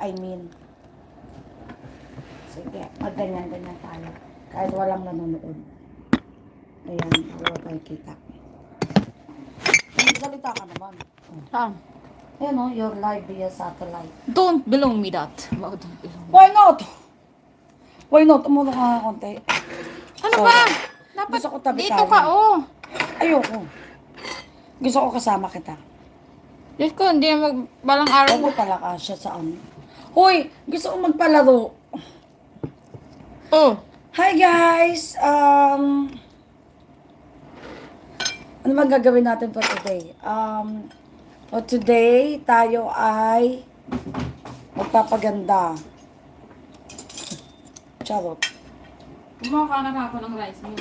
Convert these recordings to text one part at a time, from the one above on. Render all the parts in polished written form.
I mean. Sige, magganyan-ganyan tayo. Kahit walang nanonood. Ayan, wala tayo kita. Salita ka naman. Ah, Ayan o, your live via satellite. don't belong me that. Wow, don't belong. Why not? Why not? Tumulong ka nga konti. Ano So, ba? Dapat gusto ko tabi dito tayo. ka, oh. Ayoko. Gusto ko kasama kita. Diyos ko, hindi na balang araw Huwag mo. mo pala kasya sa ano. Hoy, gusto ko magpalaro. Oh, Hi guys! Ano ba gagawin natin for today? For today, tayo ay magpapaganda. Charot. kumaka na ako ng rice mo.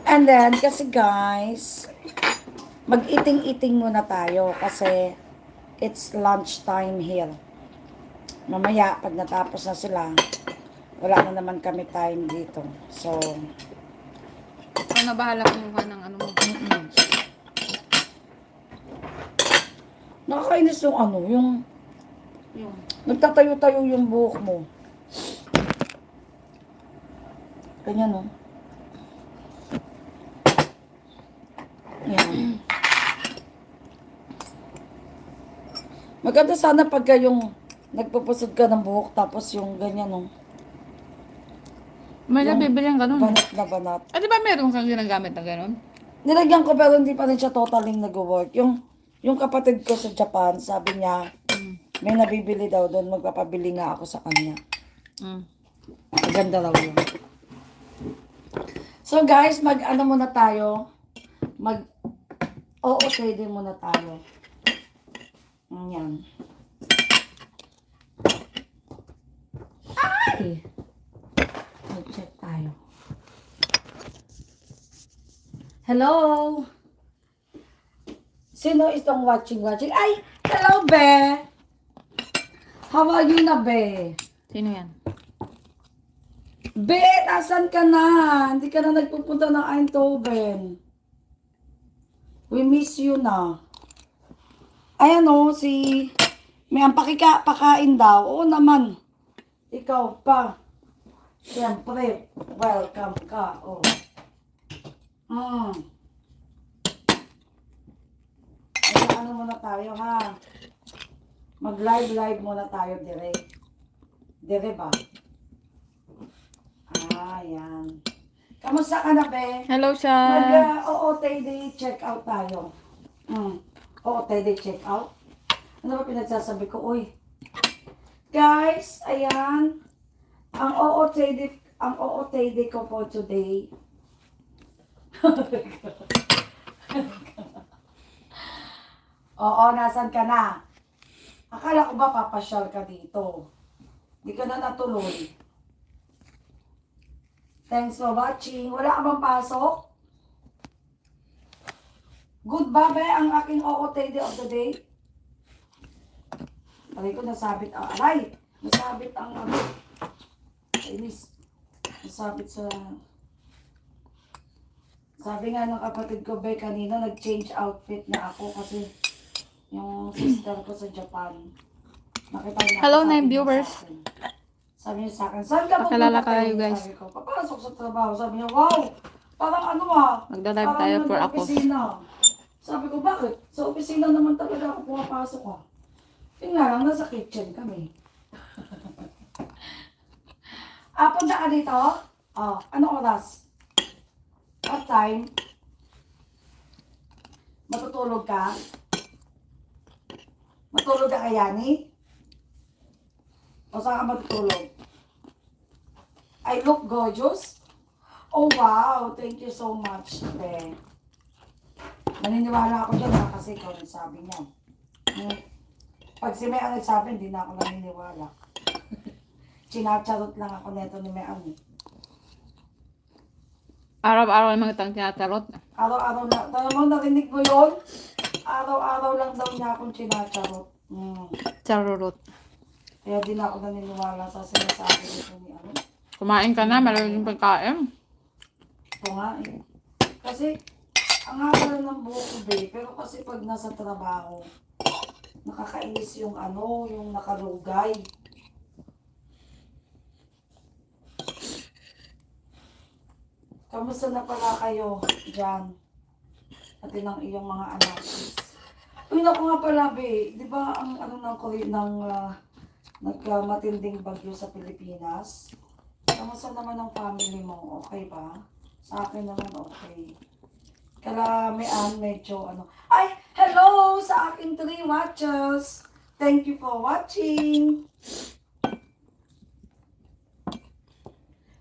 And then, kasi guys, mag-eating-eating muna tayo kasi it's lunch time here. Mamaya, pag natapos na sila, wala na naman kami time dito. So, Ikaw na bahala kumuha ng ano mo. nakakainis yung ano, yung Yung, nagtatayo-tayo yung buhok mo. Ganyan, no? Yan. Maganda sana pagka yung nagpapusod ka ng buhok tapos yung ganyan, no? may Yung nabibili ang ganun. Banat na banat. Ah, di ba meron kang ginagamit na ganun? Nilagyan ko pero hindi pa rin siya totally nag-work. Yung kapatid ko sa Japan, sabi niya, may nabibili daw doon, magpapabili nga ako sa kanya. Maganda daw yun. So guys, mag-ano muna tayo. OOTD muna tayo. Yan. Ay! Mag-check tayo. Hello? Sino itong watching? Ay! Hello, Be! How are you na, Be? Sino yan? Be, nasan ka na? Hindi ka na nagpupunta ng Eindhoven. We miss you na. Ayan o, may ang pakain daw. Oo naman. Ikaw pa. Siyempre, welcome ka. Oh. Ay, ano muna tayo ha? Mag-live muna tayo dire. Dire ba? Ayan. Kamusta ka na, Be? Hello, siya. OOTD check out tayo. OOTD check out. Ano ba pinagsasabi ko? Uy. Guys, ayan. Ang OOTD ko for today. Oo, nasan ka na? Akala ko ba papasyal ka dito? Hindi ka na natuloy. Thanks for watching. Wala ka bang pasok? Good ba, Be, ang aking OOTD of the day? Aray ko, nasabit ang aray. Nasabit ang ano. Inis. Nasabit sa... Sabi nga ng kapatid ko, Be, kanina nag-change outfit na ako kasi yung sister ko sa Japan. Nakita niya. Hello, sabi 9 niya viewers. sa akin. Sabi niya sa akin, saan ka Pakilala pupunta, kayo, Be? guys. Sabi ko, papasok sa trabaho. Sabi niya, wow, parang ano Magda-live parang tayo for ako. opisina. Sabi ko, bakit? Sa opisina naman talaga ako pumapasok ah. Yun nga lang, nasa kitchen kami. Punta ka dito? Ano oras? What time? Matutulog ka? Matulog ka kaya ni? O saan ka matutulog? I look gorgeous? Oh wow, thank you so much, Be. Naniniwala ako dyan ha, kasi ikaw nagsabi niya. Pag si May ang nagsabi, hindi na ako naniniwala. Chinacharot lang ako neto ni May ang. Araw-araw yung mga tinatarot. Araw-araw na. Tama mo, narinig mo yun? Araw-araw lang daw niya akong chinacharot. Charurot. Kaya di na ako naniniwala sa sinasabi nito ni ano. Kumain ka na, meron yung pagkain. Ito nga eh. Kasi, ang haba lang ng buhok ko, Be. Pero kasi pag nasa trabaho, Nakakainis yung ano, yung nakalugay. Kamusta na pala kayo dyan? Pati ng iyong mga anak. Uy, naku nga pala, be. Di ba ang ano ng Korea ng nagmatinding bagyo sa Pilipinas? Kamusta naman ang family mo? Okay ba? Sa akin naman okay. Kalamian, medyo ano. Ay, hello sa aking 3 watchers. Thank you for watching.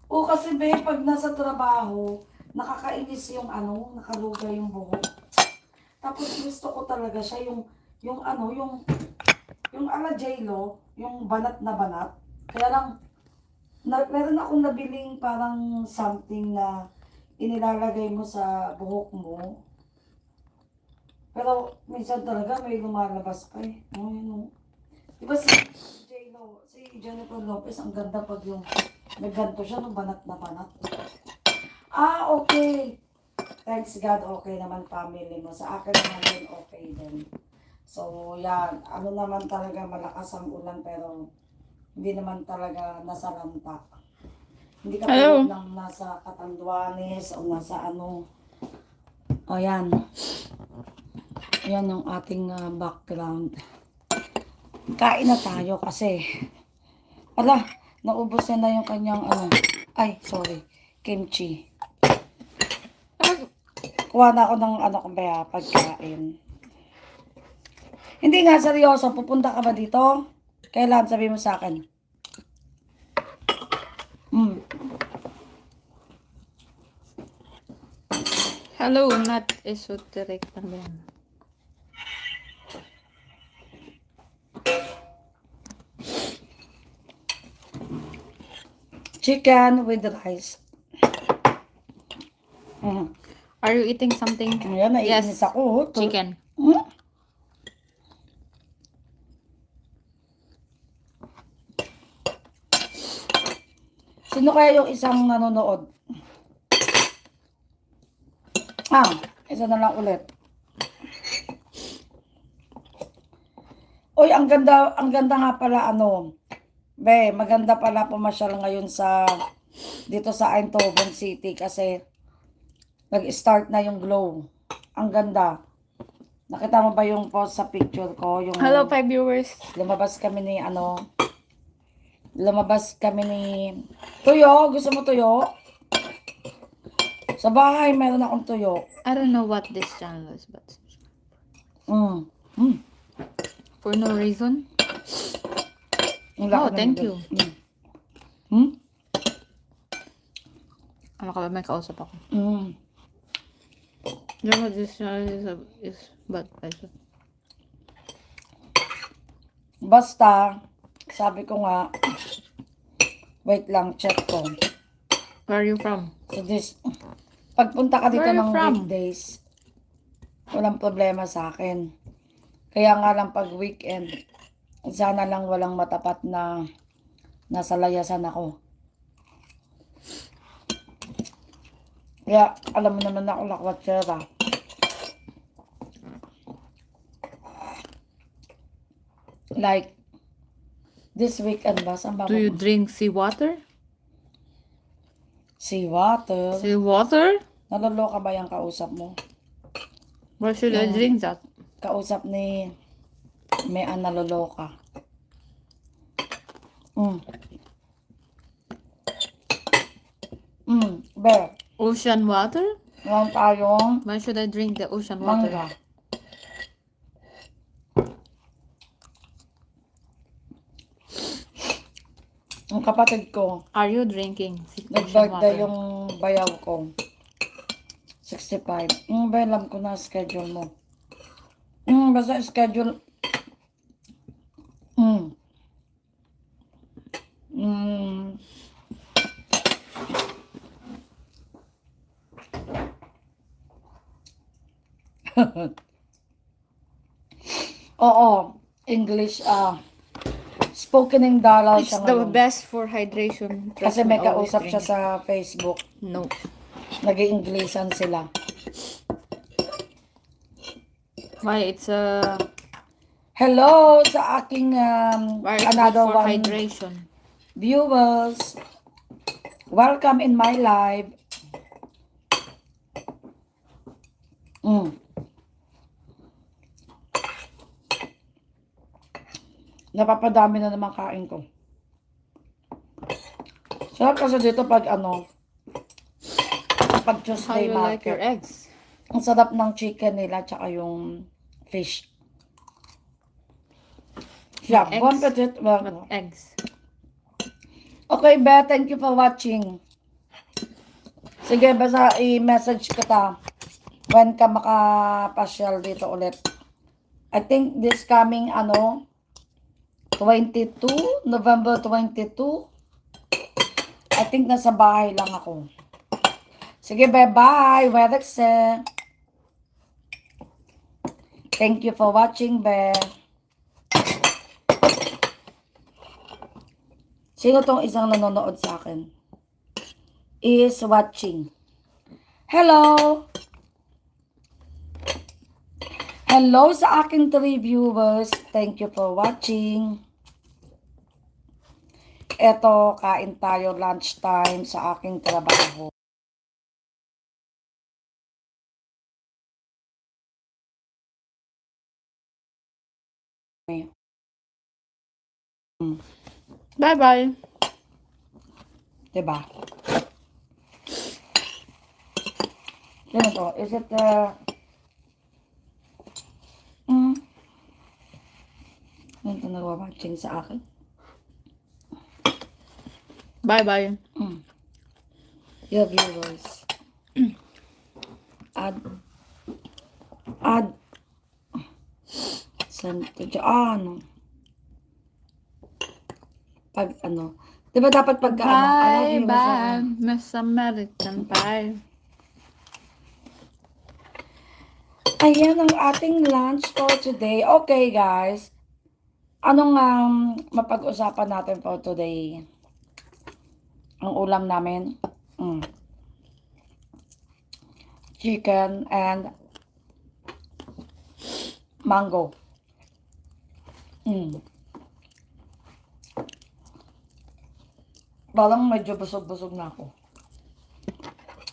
O kasi be, pag nasa trabaho, nakakainis yung ano, nakalugay yung buhok. Tapos gusto ko talaga siya yung ano, yung ala J-Lo, yung banat na banat. Kaya lang, meron akong nabiling parang something na inilalagay mo sa buhok mo. Pero minsan talaga may lumalabas pa eh. Ano. Diba si J-Lo, si Jennifer Lopez, ang ganda pag yung nagganto siya ng banat na banat. Ah, okay. Thanks God, okay naman family mo. Sa akin naman din okay din. So, yan. Ano naman talaga, malakas ang ulan pero hindi naman talaga nasa lanta. Hindi ka tulad ng nasa Catanduanes o nasa ano. O, yan. Yan yung ating background. Kain na tayo kasi. Ala, naubos na yung kanyang ano. Ay, sorry. Kimchi. Kuha na ako ng ano ko ba pagkain. Hindi nga, seryoso. Pupunta ka ba dito? Kailan? Sabi mo sa akin. Hello, not esoteric. Ano ba yan? Chicken with rice. Are you eating something? Ayan, naiinis ako. Chicken. Sino kaya yung isang nanonood? Isa na lang ulit. Uy, ang ganda nga pala ano. Be, maganda pala pumasyal ngayon dito sa Eindhoven City kasi nag-start na yung glow. Ang ganda. Nakita mo ba yung post sa picture ko? Yung Hello, 5 viewers. lumabas kami ni Tuyo. Gusto mo tuyo? Sa bahay, meron akong tuyo. I don't know what this channel is, but for no reason. Oh, thank you. Ano ka ba? May kausap ako. You know what this channel is bad person. Basta, sabi ko nga, wait lang, check ko. Where are you from? So pagpunta ka dito Where are you ng from? weekdays, walang problema sa akin. Kaya nga lang pag weekend, sana lang walang matapat na nasa layasan ako. Kaya alam mo naman ako lakwatsera. Like, this weekend ba? Saan ba Do you ako? drink seawater? Seawater. Seawater? Naloloka ba yung kausap mo? Why should I drink that? Kausap ni may naloloka. Bear. Ocean water? Meron tayong Why should I drink the ocean water? mangga. Ang kapatid ko, Are you drinking ocean nag-birthday water? yung bayaw ko. 65. Ba, alam ko na schedule mo. Basta schedule. Oo, English, spoken in Dalal It's siya the ngayon. best for hydration. Kasi Trust may me, always kausap siya drink sa Facebook. it. No. Nag-i-Englishan sila. Why? It's a... Hello sa aking Why it's good another for one hydration. viewers. Welcome in my live. Napapadami na naman kain ko. Sarap kasi dito pag pag How Tuesday you like your market. eggs? Ang sarap ng chicken nila tsaka yung fish. Yeah, Eggs. bon appetit. What eggs? Okay, Beth, thank you for watching. Sige, basta i-message kita when ka makapasyal dito ulit. I think this coming 22, November 22. I think nasa bahay lang ako. Sige, bye-bye. Werexe. Thank you for watching, Beth. Sino tong isang nanonood sa akin? Is watching. Hello! Hello sa aking 3 viewers. Thank you for watching. Eto, kain tayo lunchtime sa aking trabaho. Bye-bye. Diba? Sino to? Is it Ano ito nagwa-watching sa akin? Bye-bye. Your viewers. Add. Pag diba dapat pagka I love you, Bye-bye, Miss American Pie. Ayan ang ating lunch for today. Okay, guys. Anong mapag-usapan natin for today? Ang ulam namin? Chicken and mango. Parang medyo busog-busog na ako.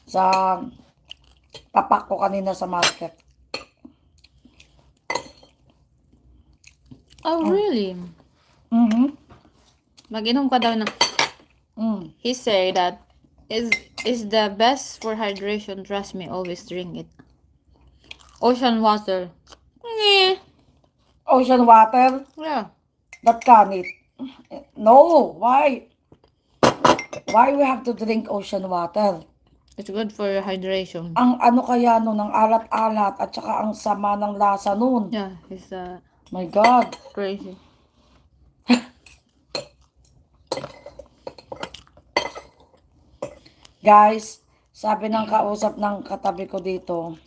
Sa tapak ko kanina sa market. Oh, really? Mag-inom ka daw ng... He said that is the best for hydration. Trust me, always drink it. Ocean water. Ocean water? Yeah. That can it. No, why? Why we have to drink ocean water? It's good for your hydration. Ang kaya nun, ang alat-alat at saka ang sama ng lasa nun. Yeah, it's My God. crazy. Guys, sabi ng kausap ng katabi ko dito,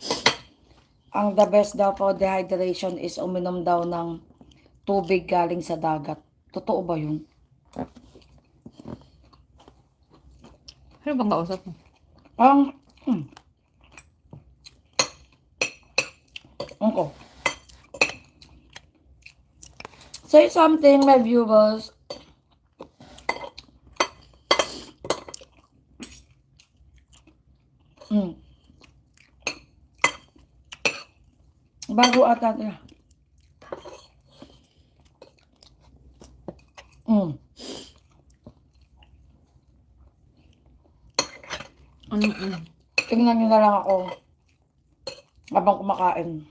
ang the best daw for dehydration is uminom daw ng tubig galing sa dagat. Totoo ba yun? Ano bang kausap mo? Ako. Say something, my viewers. Bago ata niya. Tingnan niyo na lang ako habang kumakain.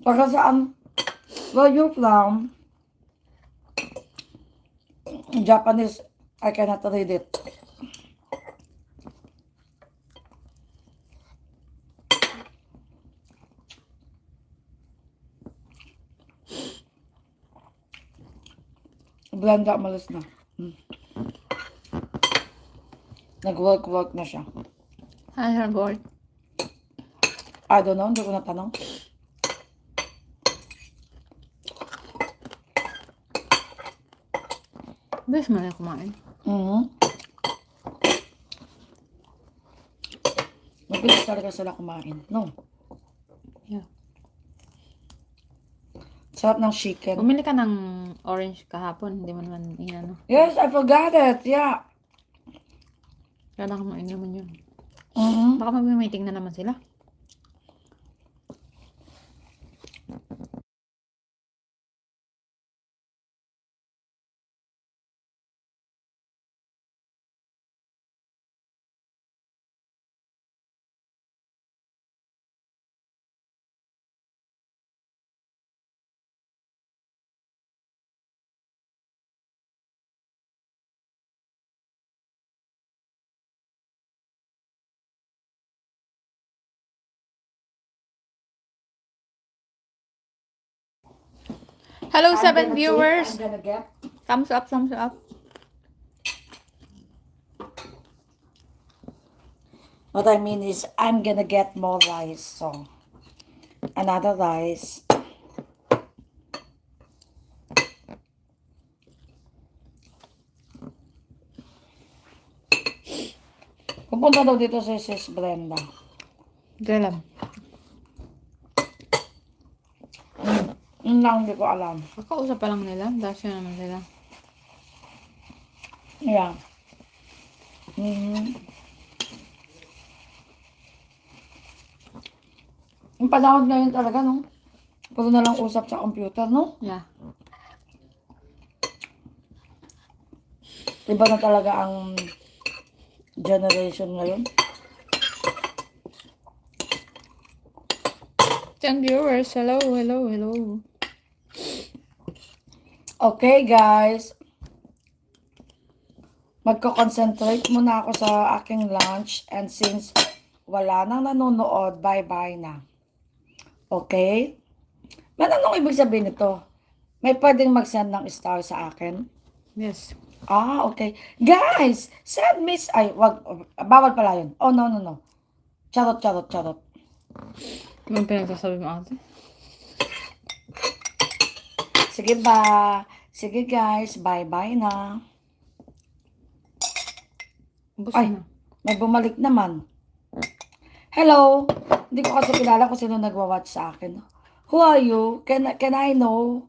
Pagka saan, where you from? In Japanese, I cannot read it. Blenda, malis na. Nag-work na siya. Hi, Harbord. I don't know, hindi ko natanong. Bilis mo na kumain. Mabilis talaga sila kumain. No? Yeah. Sarap ng chicken. Bumili ka ng orange kahapon. Hindi mo naman inano. Yes, I forgot it. Yeah. Kaya ka mainom naman yun. Mm-hmm. Baka mag-meeting na naman sila. Hello, I'm 7 gonna viewers. I'm gonna get. Thumbs up, thumbs up. What I mean is, I'm gonna get more rice. So, another rice. Pupunta daw dito si Sis Brenda. Hindi alam. Yun lang, hindi ko alam. Kakausap pa lang nila. Dasyo naman sila. Yeah. Mm-hmm. Yung panahon ngayon talaga, no? Puro na lang usap sa computer, no? Yeah. Iba na talaga ang generation ngayon. 10 viewers. Hello, hello, hello. Okay, guys. Magko-concentrate muna ako sa aking lunch, and since wala nang nanonood, bye-bye na. Okay? Anong ibig sabihin nito? May pwedeng mag-send ng star sa akin? Yes. Ah, okay. Guys, send me... Ay, wag. Bawal pala yun. Oh, no, no, no. Charot, charot, charot. Anong pinagsasabi mo ate? Sige ba? Sige guys, bye-bye na. Ubus Ay, na. may bumalik naman. Hello. Hindi ko kasi kilala kung sino nagwa-watch sa akin. Who are you? Can I know?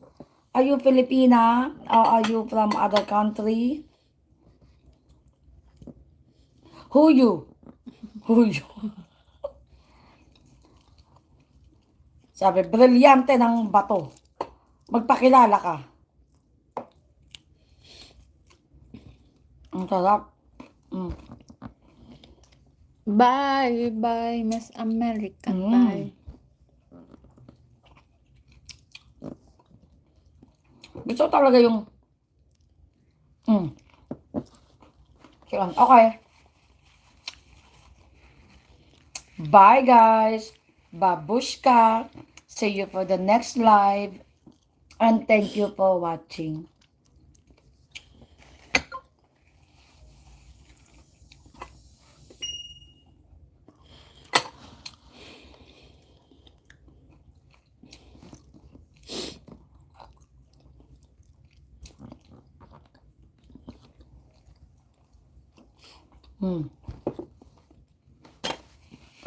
Are you Filipina? Or are you from other country? Who you? Who you? Sabi, brilyante ng bato. Magpakilala ka. Ang sarap. Mm. Bye, bye, Miss America. Bye. Gusto ko talaga yung... Okay. Bye, guys. Babushka. See you for the next live. And thank you for watching.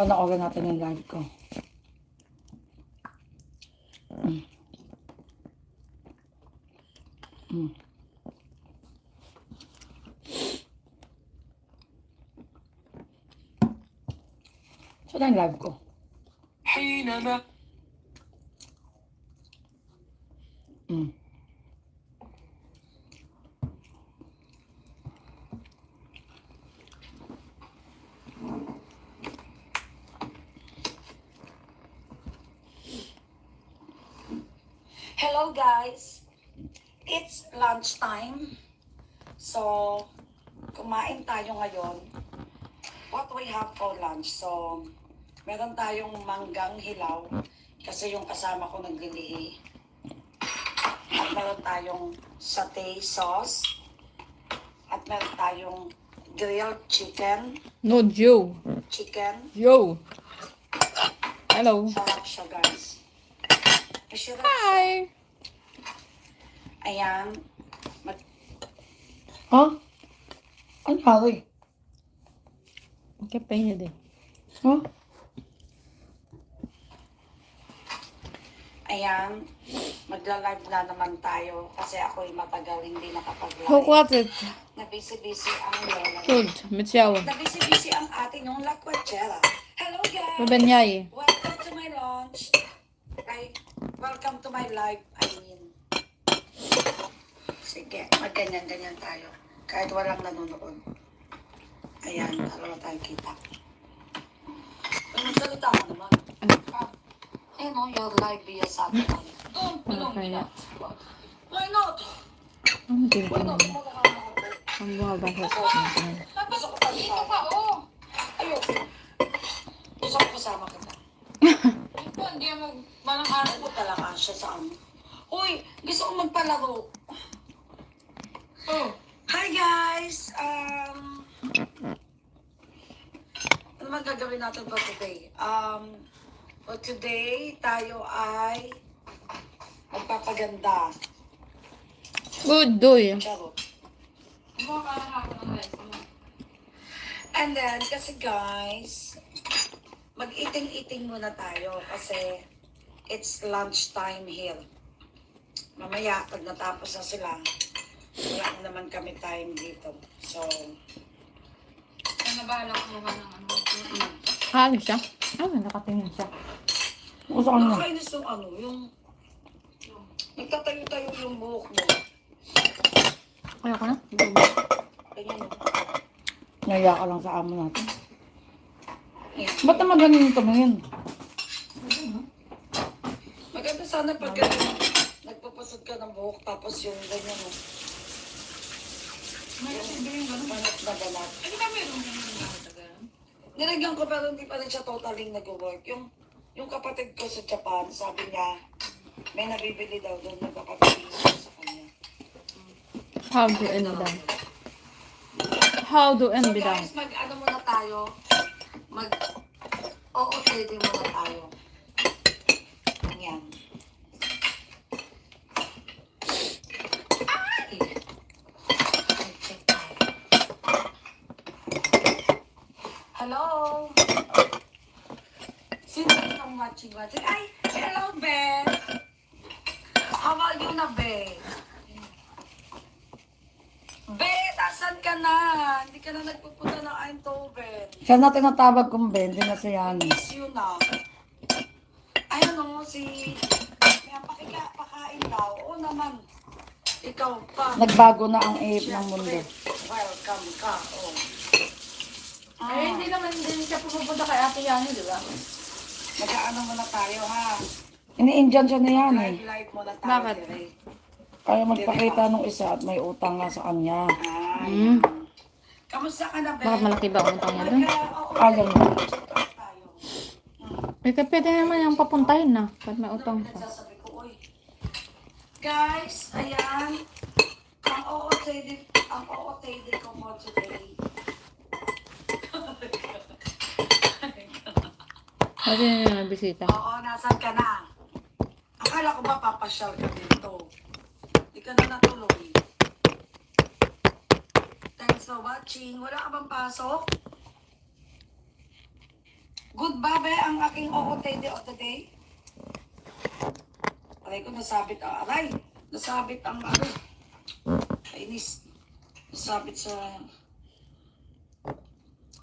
Panoorin natin yung live ko. Saan ang live ko? Hello guys! It's lunchtime. So, kumain tayo ngayon. What we have for lunch? So, meron tayong manggang hilaw kasi yung kasama ko naglilihi. At meron tayong satay sauce. At meron tayong grilled chicken. No, Joe. Chicken. Yo. Hello. Sarap siya guys. Masarap siya. Hi. Ayan. Huh? Ano hari? Okay, pahinga din. Huh? Ayan. Magla-live na naman tayo kasi ako'y matagal hindi How nakapag-live. was it? Na busy-busy ang lola. Good. Mityaw. Na busy-busy ang ating yung lakwachera. Hello guys! Babanyay. Welcome to my launch. Ay, welcome to my live, I mean. Sige, magganyan-ganyan tayo. Kahit walang nanonood. Ayan, dalawa tayo kita. Ay, magsalita ka naman. Eh no, you're live via satellite. Don't me that. Why not? Ano din Why ko not? naman? Ang bumabasa sa akin. Gusto ko tayo. Dito ka, oh. Ayoko. Gusto ko kasama kita. Hindi mo, malang araw mo talaga siya sa amin. Uy, gusto ko magpalaro. Oh. Hi guys! Ano man gagawin natin for today? For today, tayo ay magpapaganda. Good, doy. Charot. And then, kasi guys, mag-eating-eating muna tayo kasi it's lunchtime here. Mamaya, pag natapos na sila, wala na naman kami time dito. So, Nabalak mo ka ng ano. Ano siya? Ah, nakatingin siya. Gusto ko niya. nakakainis yung ano, yung nagtatayo-tayo yung buhok mo. Kaya ko na. Ganyan o. Naya ka lang sa amo natin. Yan. Ba't naman ganun tumingin? Maganda sana pag nagpapasod ka ng buhok tapos yung ganyan o. May simple yung gano'n. Manat na banat. Hindi ka meron ganun na tagal. Nilagyan ko pero hindi pa rin siya totally nag-work. Yung kapatid ko sa Japan, sabi niya, may nabibili daw doon ng kapatid ko sa kanya. How to end them? How to end So them? guys, mag-ano muna tayo. Mag-OOTD muna tayo. Ganyan. Ay! Check tayo. Hello? Sino yung watching? Ay! Hello, Ben! How are you na, Ben? Ben, asan ka na? Hindi ka na nagpupunta ng Eindhoven. Siya na tinatawag kong Ben, di na siya yan. Miss you na. Ay, ano, si... Kaya pakain daw. Oo naman. Ikaw pa. Nagbago na ang ihip ng mundo. Siyempre, welcome ka. Oh. Eh, hindi naman din siya pupunta kay Ate Yani, di ba? Mag-ano muna tayo, ha? Ini-Indian siya na yan eh. Live muna tayo. Bakit? Dire. Kaya magpakita nung isa at may utang nga sa kanya. Ay. Kamusta ka na, Ben? Bakit malaki ba ang utang niya doon? Alam mo. Tayo. Eh, pwede naman yung papuntahin na. Pag may utang siya. Sasabi ko, uy. Guys, ayan. Ang OOTD ko for today. Kasi yun yung bisita. Oo, nasan ka na? Akala ko ba papasyal ka dito? Di ka na natuloy. Thanks for watching. Wala ka bang pasok? Good ba, be, ang aking OOTD of the day? Aray ko, nasabit ang aray. Nasabit ang ano. Kainis. Nasabit sa...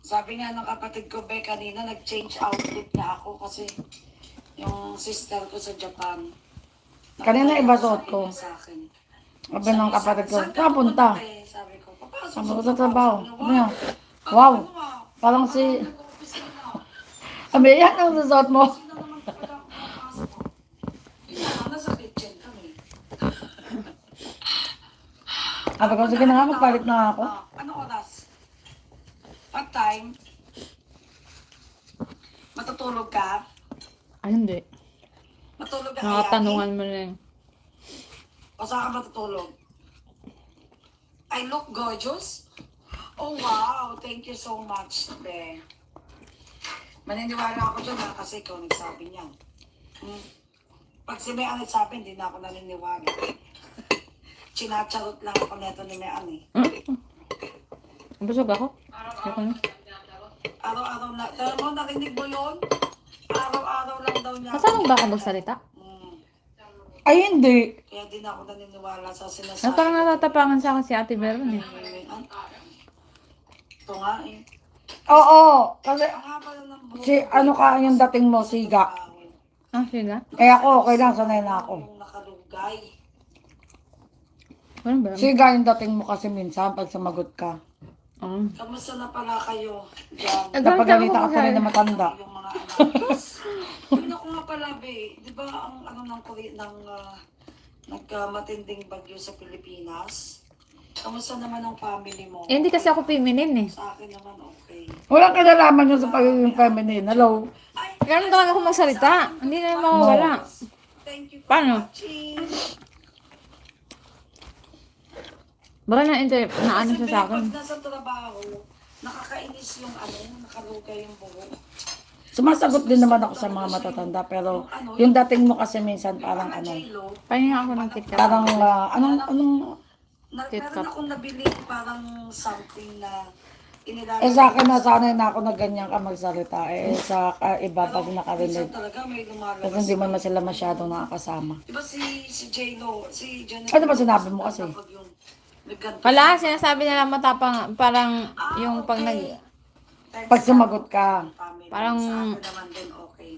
Sabi nga ng kapatid ko, be, kanina nag-change outfit na ako kasi yung sister ko sa Japan. Kanina iba suot ko. Sa akin. Sabi ng kapatid ko, "Saan ka saan punta?" be?" Sabi ko, papasok Sabi ko sa trabaho. Ano yan? Wow. Parang si... Sabi, yan ang susot mo. Nasa kitchen kami. Sabi ko, sige na nga, magpalit na ako. Ano oras? What time? Matutulog ka? Ay, hindi. Matulog ka Nakatanungan mo na yun. O saan ka matutulog? I look gorgeous? Oh wow, thank you so much, be. Maniniwala ako dyan ha, kasi ikaw nagsabi niyan. Pag si Mean nagsabi, hindi na ako naniniwala. Chinacharot lang ako neto ni Mean eh. Busog ako. Ayoko na. Araw-araw na. Pero mo, narinig mo yun? Araw-araw lang daw niya. Masanong ba ako magsalita? Ay, hindi. Kaya din ako naniniwala sa sinasabi. Parang natatapangan sa akin si Ate Veron eh. Ito nga eh. Oo, kasi Ang haba na ng buhok. si ano ka yung dating mo, siga. Ah, siga? Eh ako, okay lang, sanay na ako. Yung nakalugay. Ano ba? Siga yung dating mo kasi minsan pag sumagot ka. Kamusta na pala kayo dyan? Napagalitan ka pa rin na matanda. Yung mga anak. Yun ako nga pala, be. Di ba ang ano ng nagkamatinding bagyo sa Pilipinas? Kamusta naman ang family mo? Eh, hindi kasi ako feminine eh. Sa akin naman okay. Walang kinalaman yun sa pagiging feminine. Hello? Ganun talaga ako magsalita. Hindi na mawawala. Thank you for Paano? watching. Baka na ano siya sa akin. Pag nasa trabaho, nakakainis yung nakalugay yung buhok. Sumasagot din naman ako sa mga matatanda pero yung dating mo kasi minsan parang ano, J-Lo, Pahinga ako ng KitKat. parang anong meron akong nabili parang something na inilalagay. eh sa akin nasanay na ako na ganyan ka magsalita eh sa iba pag Minsan nakarelate. talaga may lumalabas. Kasi hindi man sila masyadong nakakasama. Diba si J-Lo, si Jennifer. Ano ba sinabi mo kasi? Kapag yung nagganto. Wala, sinasabi nila matapang, parang yung pag nag... Pag sumagot ka, Parang- Sa akin naman din okay.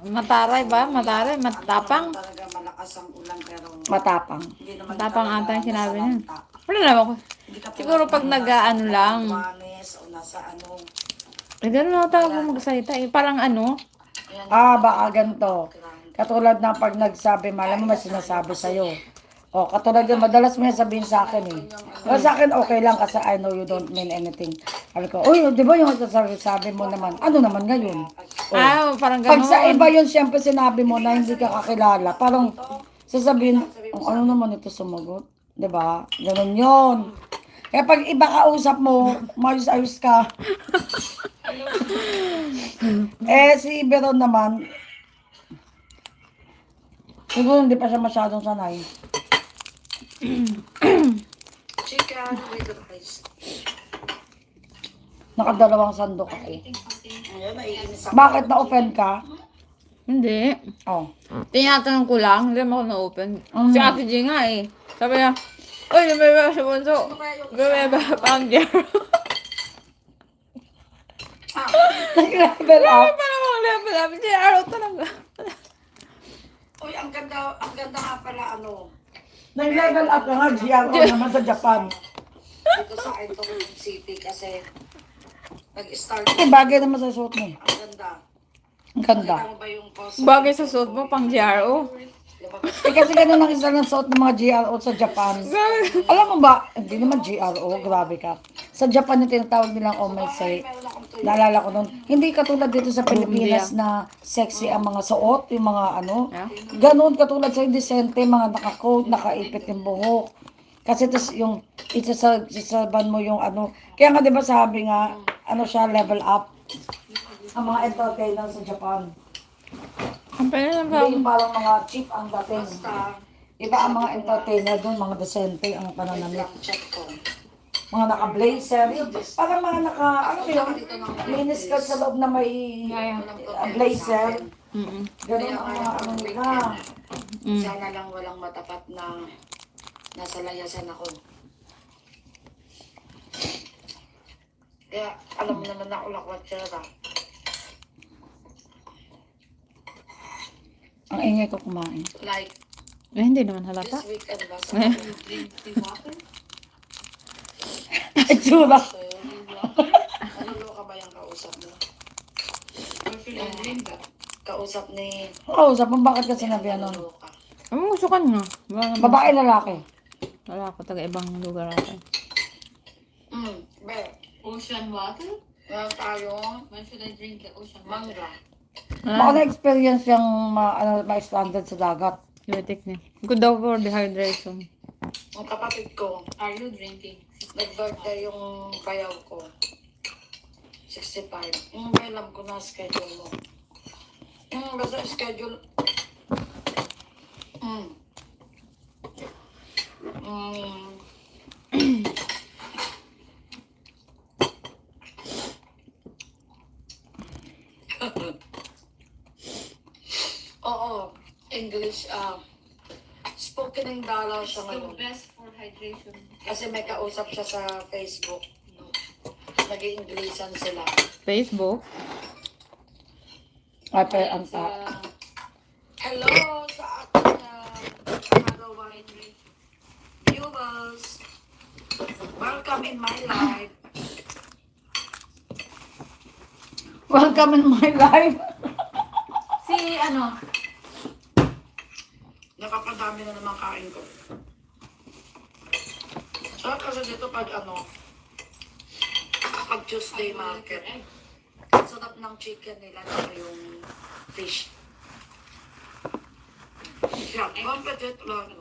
Mataray ba? Mataray? Matapang? Talaga malakas ang ulan pero matapang. hindi naman Matapang talaga ata yung sinabi niya. nasalanta. Wala naman ako. Hindi ka Siguro pag nag-ano lang. Manes o nasa ano. Eh, ganun ako talaga magsalita eh. Parang ano. Ayan, Baka ganito. Katulad na pag nagsabi, malam mo may sinasabi sa'yo. O, katulad yun, madalas mo yan sabihin sa akin eh. Pero sa akin, okay lang kasi I know you don't mean anything. Sabi ko, uy, di ba yung sabi mo naman, ano naman ngayon? Parang Pag ganun. sa iba yun, siyempre sinabi mo na hindi ka kakilala, parang sasabihin, ano naman ito sumagot? Di ba? Ganun yun. Kaya pag iba kausap mo, mayos-ayos ka. Si Beron naman, siguro hindi pa siya masyadong sanay. chicken with rice. Nakadalawang sandok ako. Ayan, naiinis ako. Bakit na-offend ka? Hindi. Oh. Tinatanong ko lang. Hindi naman ako na-open. Si Ate G nga eh. Sabi niya, uy, lumaya ba sa bunso? Lumaya ba pang Jero? Nag-level up. Parang mga level up. Jero talaga. Uy, ang ganda nga pala Nag-level up ka nga, GRO naman sa Japan. dito sa Aitong City kasi nag-start. Bagay naman sa suot mo. Ang ganda. Ang ganda. Ano ba yung post? Bagay sa suot mo, pang GRO. Kasi ganun ang isa ng suot ng mga GRO sa Japan. Alam mo ba, hindi naman GRO, grabe ka. Sa Japan yung tinatawag nilang omaisei. Naalala ko nun. Hindi katulad dito sa Pilipinas na sexy ang mga suot, yung mga ano. Ganun katulad sa indecente, mga naka-coat, nakaipit yung buhok. Kasi tas yung isasaban mo yung ano. Kaya nga 'di ba sabi nga, ano siya, level up. Ang mga entertainer sa Japan. Ang pala ng Hindi yung parang mga cheap ang dating. Basta, Iba ang mga entertainer doon, mga decente ang pananamit. check ko. Mga naka-blazer. Parang mga ano yun, miniskirt sa loob na may blazer. Ganun ang mga ano nila. Sana lang walang matapat na nasa layasan ako. Kaya alam mo naman na ulakwat-sera. Ang ingay ko kumain. Like, Eh, hindi naman halata. this weekend ba sa drink tea water? Itsura. Ano ka ba yung kausap mo? Kausap ni Oo, sa bakit ka sinabi nun? Loka. Ang gusto ka niya. Wala naman. Babae, lalaki. Wala ako, taga-ibang lugar ako. Be, Ocean water? meron tayo When should I drink the ocean water? mangga. Baka na-experience yung ma-standard sa dagat. Iwatik niya. Good daw for dehydration. Ang kapatid ko, Are you drinking? nag-birthday yung bayaw ko. 65. Alam ko na schedule mo. Basta schedule. Oo, English, kinindala siya The ngayon. best for hydration. Kasi may kausap siya sa Facebook. Nag-i-Inglesan sila. Facebook? Ay, pero ang ta. Hello sa ating pangalawan viewers. Welcome in my life. Welcome in my life. Si ano? Nakapadami na naman kain ko. So, kasi dito pag pag Tuesday market, ang sarap ng chicken nila na yung fish. Yeah, competitive lang.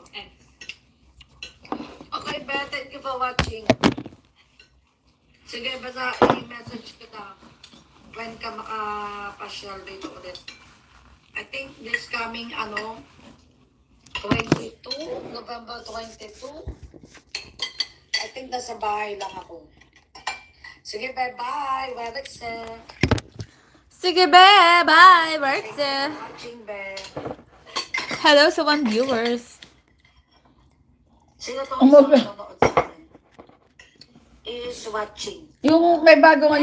Okay, Beth, thank you for watching. Sige, basta i-message kita when ka makapasyal dito ulit. I think this coming 22, November 22. I think nasa bahay lang ako. Sige, bye-bye. Wednesday. Sige, be! Bye! Birthday! Watching, be. Hello sa 1 viewers. Sino to ang nanonood sa akin? Is watching. Yung may bago ngayon